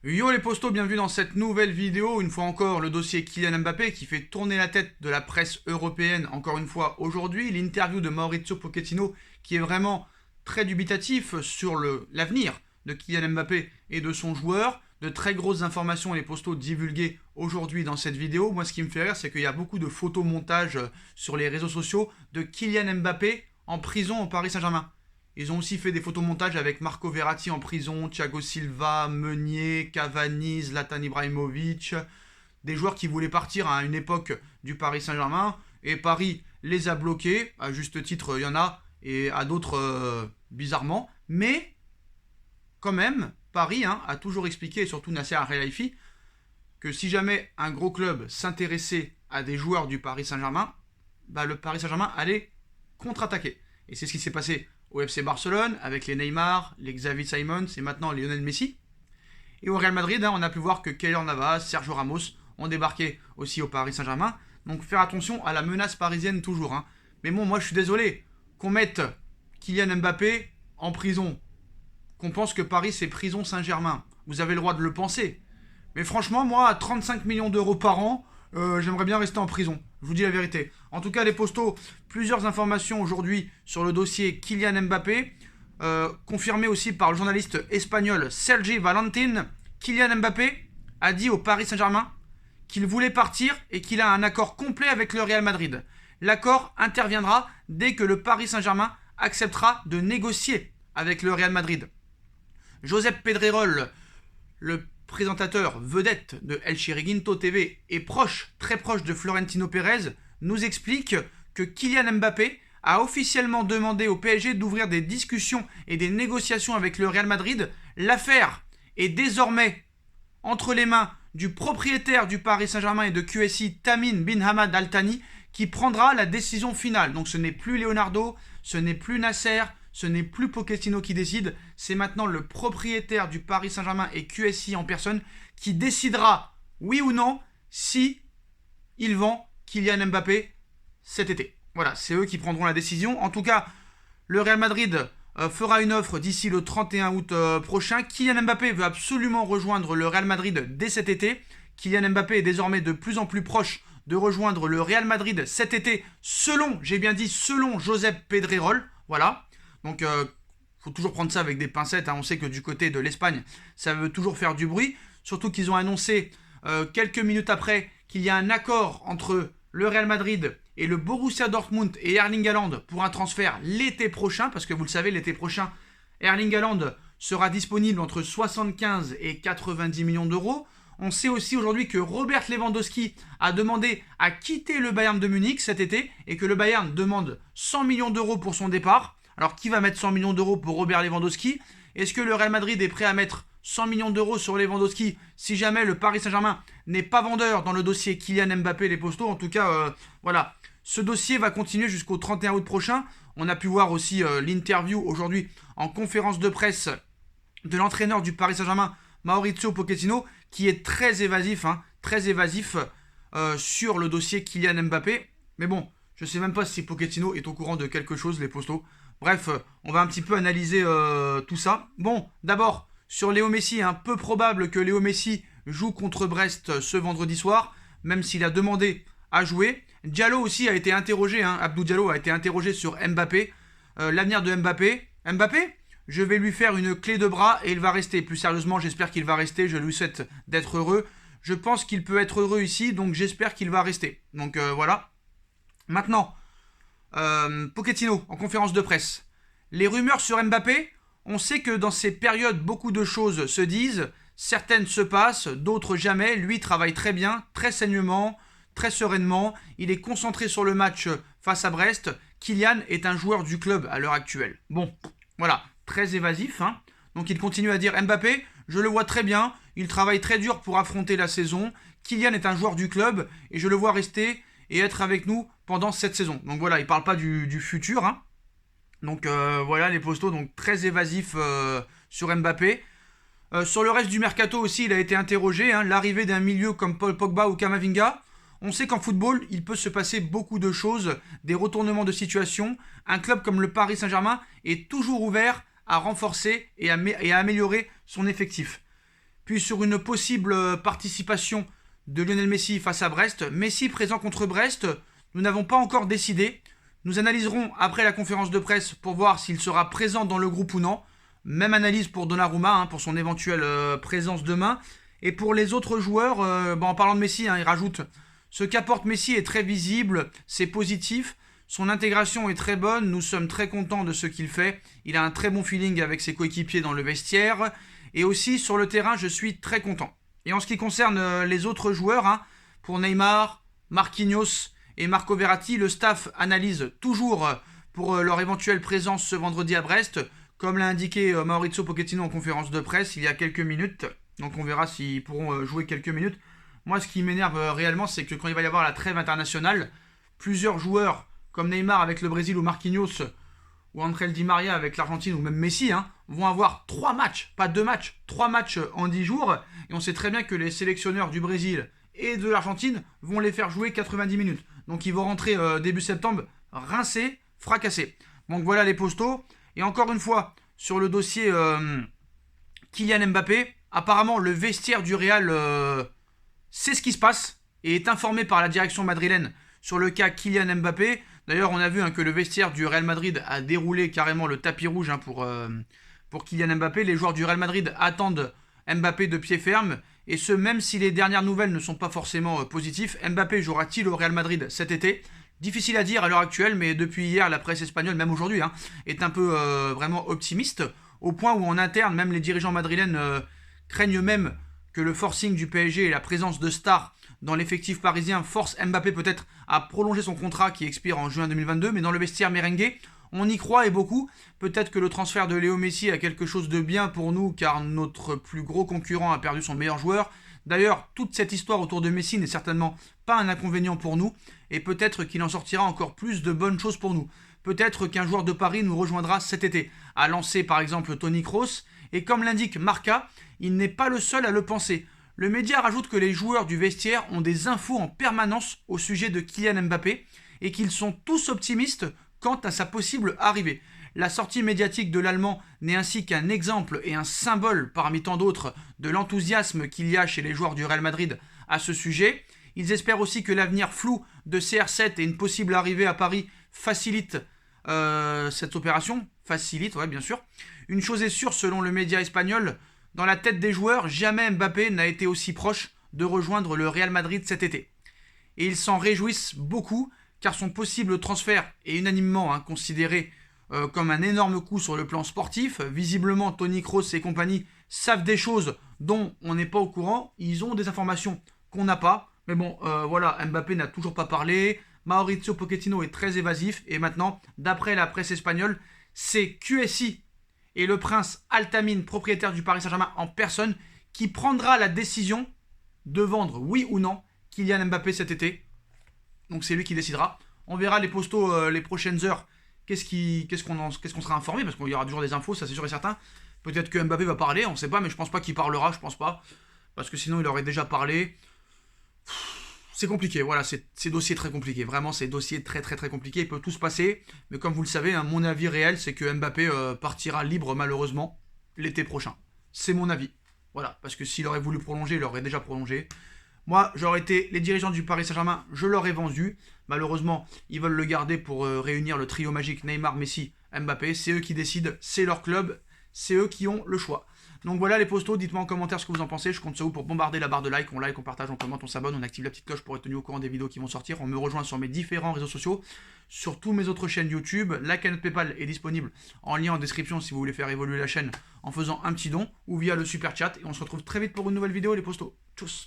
Yo les postos, bienvenue dans cette nouvelle vidéo. Une fois encore, le dossier Kylian Mbappé qui fait tourner la tête de la presse européenne. Encore une fois, aujourd'hui, l'interview de Mauricio Pochettino qui est vraiment très dubitatif sur l'avenir de Kylian Mbappé et de son joueur. De très grosses informations, les postos divulguées aujourd'hui dans cette vidéo. Moi, ce qui me fait rire, c'est qu'il y a beaucoup de photomontages sur les réseaux sociaux de Kylian Mbappé en prison au Paris Saint-Germain. Ils ont aussi fait des photomontages avec Marco Verratti en prison, Thiago Silva, Meunier, Cavani, Zlatan Ibrahimovic, des joueurs qui voulaient partir à une époque du Paris Saint-Germain, et Paris les a bloqués, à juste titre il y en a, et à d'autres bizarrement, mais quand même, Paris a toujours expliqué, et surtout Nasser Al-Khelaifi, que si jamais un gros club s'intéressait à des joueurs du Paris Saint-Germain, le Paris Saint-Germain allait contre-attaquer. Et c'est ce qui s'est passé au FC Barcelone, avec les Neymar, les Xavi Simons et maintenant Lionel Messi. Et au Real Madrid, on a pu voir que Keylor Navas, Sergio Ramos ont débarqué aussi au Paris Saint-Germain. Donc faire attention à la menace parisienne toujours. Mais bon, moi je suis désolé qu'on mette Kylian Mbappé en prison. Qu'on pense que Paris c'est prison Saint-Germain. Vous avez le droit de le penser. Mais franchement, moi, à 35 millions d'euros par an, j'aimerais bien rester en prison. Je vous dis la vérité. En tout cas, les postos, plusieurs informations aujourd'hui sur le dossier Kylian Mbappé. Confirmé aussi par le journaliste espagnol Sergi Valentin. Kylian Mbappé a dit au Paris Saint-Germain qu'il voulait partir et qu'il a un accord complet avec le Real Madrid. L'accord interviendra dès que le Paris Saint-Germain acceptera de négocier avec le Real Madrid. Josep Pedrerol, le présentateur vedette de El Chiringuito TV et très proche de Florentino Pérez, nous explique que Kylian Mbappé a officiellement demandé au PSG d'ouvrir des discussions et des négociations avec le Real Madrid. L'affaire est désormais entre les mains du propriétaire du Paris Saint-Germain et de QSI, Tamim Bin Hamad Al Thani, qui prendra la décision finale. Donc ce n'est plus Leonardo, ce n'est plus Nasser, ce n'est plus Pochettino qui décide, c'est maintenant le propriétaire du Paris Saint-Germain et QSI en personne qui décidera, oui ou non, si il vend Kylian Mbappé cet été. Voilà, c'est eux qui prendront la décision. En tout cas, le Real Madrid fera une offre d'ici le 31 août prochain. Kylian Mbappé veut absolument rejoindre le Real Madrid dès cet été. Kylian Mbappé est désormais de plus en plus proche de rejoindre le Real Madrid cet été, selon Josep Pedrerol. Voilà. Donc, faut toujours prendre ça avec des pincettes. On sait que du côté de l'Espagne, ça veut toujours faire du bruit. Surtout qu'ils ont annoncé quelques minutes après qu'il y a un accord entre le Real Madrid et le Borussia Dortmund et Erling Haaland pour un transfert l'été prochain. Parce que vous le savez, l'été prochain, Erling Haaland sera disponible entre 75 et 90 millions d'euros. On sait aussi aujourd'hui que Robert Lewandowski a demandé à quitter le Bayern de Munich cet été et que le Bayern demande 100 millions d'euros pour son départ. Alors, qui va mettre 100 millions d'euros pour Robert Lewandowski? Est-ce que le Real Madrid est prêt à mettre 100 millions d'euros sur Lewandowski si jamais le Paris Saint-Germain n'est pas vendeur dans le dossier Kylian Mbappé, les postos? En tout cas, voilà. Ce dossier va continuer jusqu'au 31 août prochain. On a pu voir aussi l'interview aujourd'hui en conférence de presse de l'entraîneur du Paris Saint-Germain, Mauricio Pochettino, qui est très évasif sur le dossier Kylian Mbappé. Mais bon, je ne sais même pas si Pochettino est au courant de quelque chose, les postos. Bref, on va un petit peu analyser tout ça. Bon, d'abord, sur Léo Messi, peu probable que Léo Messi joue contre Brest ce vendredi soir, même s'il a demandé à jouer. Diallo aussi a été interrogé, Abdou Diallo a été interrogé sur Mbappé, l'avenir de Mbappé. Mbappé, je vais lui faire une clé de bras et il va rester. Plus sérieusement, j'espère qu'il va rester, je lui souhaite d'être heureux. Je pense qu'il peut être heureux ici, donc j'espère qu'il va rester. Donc voilà. Maintenant, Pochettino en conférence de presse. Les rumeurs sur Mbappé, on sait que dans ces périodes, beaucoup de choses se disent. Certaines se passent, d'autres jamais. Lui travaille très bien, très sainement, très sereinement. Il est concentré sur le match face à Brest. Kylian est un joueur du club à l'heure actuelle. Bon, voilà, très évasif. Donc il continue à dire Mbappé, je le vois très bien. Il travaille très dur pour affronter la saison. Kylian est un joueur du club et je le vois rester et être avec nous pendant cette saison. Donc voilà, il ne parle pas du futur. Donc voilà les postos, donc très évasifs sur Mbappé. Sur le reste du mercato aussi, il a été interrogé. L'arrivée d'un milieu comme Paul Pogba ou Kamavinga. On sait qu'en football, il peut se passer beaucoup de choses, des retournements de situation. Un club comme le Paris Saint-Germain est toujours ouvert à renforcer et à améliorer son effectif. puis sur une possible participation de Lionel Messi face à Brest. Messi présent contre Brest, nous n'avons pas encore décidé. Nous analyserons après la conférence de presse pour voir s'il sera présent dans le groupe ou non. Même analyse pour Donnarumma, pour son éventuelle présence demain. Et pour les autres joueurs, en parlant de Messi, il rajoute « Ce qu'apporte Messi est très visible, c'est positif. Son intégration est très bonne, nous sommes très contents de ce qu'il fait. Il a un très bon feeling avec ses coéquipiers dans le vestiaire. Et aussi sur le terrain, je suis très content. » Et en ce qui concerne les autres joueurs, pour Neymar, Marquinhos et Marco Verratti, le staff analyse toujours pour leur éventuelle présence ce vendredi à Brest, comme l'a indiqué Maurizio Pochettino en conférence de presse il y a quelques minutes. Donc on verra s'ils pourront jouer quelques minutes. Moi, ce qui m'énerve réellement, c'est que quand il va y avoir la trêve internationale, plusieurs joueurs comme Neymar avec le Brésil ou Marquinhos ou Angel Di Maria avec l'Argentine ou même Messi vont avoir 3 matchs, pas 2 matchs, 3 matchs en 10 jours. Et on sait très bien que les sélectionneurs du Brésil et de l'Argentine vont les faire jouer 90 minutes. Donc ils vont rentrer début septembre rincés, fracassés. Donc voilà les postos. Et encore une fois, sur le dossier Kylian Mbappé, apparemment le vestiaire du Real sait ce qui se passe et est informé par la direction madrilène sur le cas Kylian Mbappé. D'ailleurs, on a vu que le vestiaire du Real Madrid a déroulé carrément le tapis rouge pour Kylian Mbappé. Les joueurs du Real Madrid attendent Mbappé de pied ferme. Et ce, même si les dernières nouvelles ne sont pas forcément positives. Mbappé jouera-t-il au Real Madrid cet été? Difficile à dire à l'heure actuelle, mais depuis hier, la presse espagnole, même aujourd'hui, est un peu vraiment optimiste. Au point où en interne, même les dirigeants madrilènes craignent même que le forcing du PSG et la présence de stars dans l'effectif parisien force Mbappé peut-être à prolonger son contrat qui expire en juin 2022. Mais dans le vestiaire merengue, on y croit et beaucoup. Peut-être que le transfert de Léo Messi a quelque chose de bien pour nous car notre plus gros concurrent a perdu son meilleur joueur. D'ailleurs, toute cette histoire autour de Messi n'est certainement pas un inconvénient pour nous et peut-être qu'il en sortira encore plus de bonnes choses pour nous. Peut-être qu'un joueur de Paris nous rejoindra cet été, a lancé par exemple Toni Kroos. Et comme l'indique Marca, il n'est pas le seul à le penser. Le média rajoute que les joueurs du vestiaire ont des infos en permanence au sujet de Kylian Mbappé et qu'ils sont tous optimistes quant à sa possible arrivée. La sortie médiatique de l'Allemand n'est ainsi qu'un exemple et un symbole parmi tant d'autres de l'enthousiasme qu'il y a chez les joueurs du Real Madrid à ce sujet. Ils espèrent aussi que l'avenir flou de CR7 et une possible arrivée à Paris facilite cette opération. Facilite, ouais, bien sûr. Une chose est sûre, selon le média espagnol, dans la tête des joueurs, jamais Mbappé n'a été aussi proche de rejoindre le Real Madrid cet été. Et ils s'en réjouissent beaucoup, car son possible transfert est unanimement considéré comme un énorme coup sur le plan sportif. Visiblement, Toni Kroos et compagnie savent des choses dont on n'est pas au courant. Ils ont des informations qu'on n'a pas. Mais bon, voilà, Mbappé n'a toujours pas parlé. Maurizio Pochettino est très évasif. Et maintenant, d'après la presse espagnole, c'est QSI et le prince Al-Tamim, propriétaire du Paris Saint-Germain en personne, qui prendra la décision de vendre, oui ou non, Kylian Mbappé cet été. Donc c'est lui qui décidera. On verra les postos les prochaines heures. Qu'est-ce qu'on sera informé, parce qu'il y aura toujours des infos, ça c'est sûr et certain. Peut-être que Mbappé va parler, on ne sait pas, mais je pense pas qu'il parlera, je pense pas. Parce que sinon il aurait déjà parlé. C'est compliqué, voilà, c'est dossier très compliqué. Vraiment, c'est dossier très très très compliqué. Il peut tout se passer, mais comme vous le savez, mon avis réel, c'est que Mbappé partira libre malheureusement l'été prochain. C'est mon avis. Voilà, parce que s'il aurait voulu prolonger, il aurait déjà prolongé. Moi, j'aurais été les dirigeants du Paris Saint-Germain, je leur ai vendu. Malheureusement, ils veulent le garder pour réunir le trio magique Neymar, Messi, Mbappé. C'est eux qui décident, c'est leur club, c'est eux qui ont le choix. Donc voilà les postos, dites-moi en commentaire ce que vous en pensez. Je compte sur vous pour bombarder la barre de like, on partage, on commente, on s'abonne, on active la petite cloche pour être tenu au courant des vidéos qui vont sortir. On me rejoint sur mes différents réseaux sociaux, sur tous mes autres chaînes YouTube. La cagnotte PayPal est disponible en lien en description si vous voulez faire évoluer la chaîne en faisant un petit don ou via le super chat. Et on se retrouve très vite pour une nouvelle vidéo les postos. Tchuss.